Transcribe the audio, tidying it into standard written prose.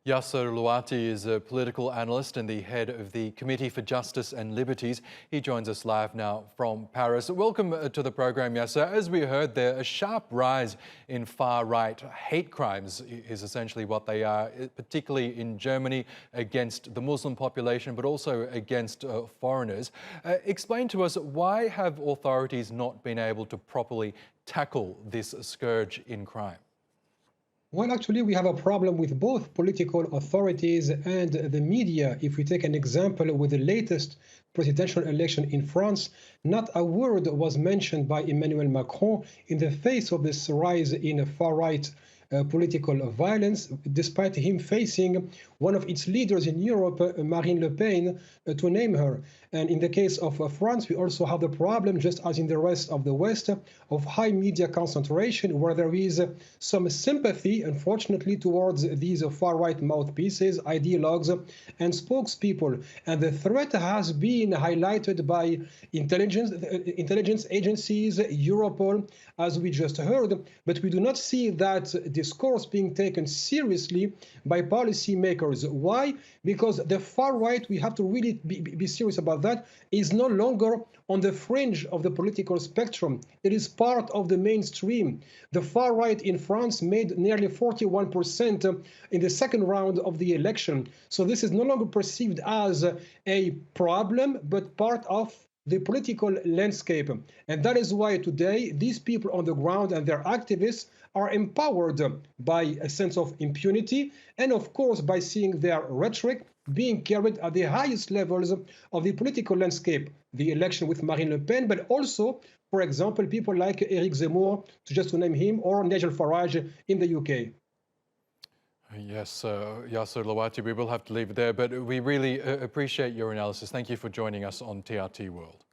Yasser Louati is a political analyst and the head of the Committee for Justice and Liberties. He joins us live now from Paris. Welcome to the program, Yasser. As we heard there, a sharp rise in far-right hate crimes is essentially what they are, particularly in Germany against the Muslim population, but also against foreigners. Explain to us, why have authorities not been able to properly tackle this scourge in crime? Well, actually, we have a problem with both political authorities and the media. If we take an example with the latest presidential election in France, not a word was mentioned by Emmanuel Macron in the face of this rise in far-right political violence, despite him facing one of its leaders in Europe, Marine Le Pen, to name her. And in the case of France, we also have the problem, just as in the rest of the West, of high media concentration, where there is some sympathy, unfortunately, towards these far-right mouthpieces, ideologues, and spokespeople. And the threat has been highlighted by intelligence agencies, Europol, as we just heard, but we do not see that discourse being taken seriously by policymakers. Why? Because the far right, we have to really be serious about that, is no longer on the fringe of the political spectrum. It is part of the mainstream. The far right in France made nearly 41% in the second round of the election. So this is no longer perceived as a problem, but part of the political landscape. And that is why today these people on the ground and their activists are empowered by a sense of impunity and, of course, by seeing their rhetoric being carried at the highest levels of the political landscape. The election with Marine Le Pen, but also, for example, people like Éric Zemmour, just to name him, or Nigel Farage in the UK. Yes, Yasser Louati, we will have to leave it there, but we really appreciate your analysis. Thank you for joining us on TRT World.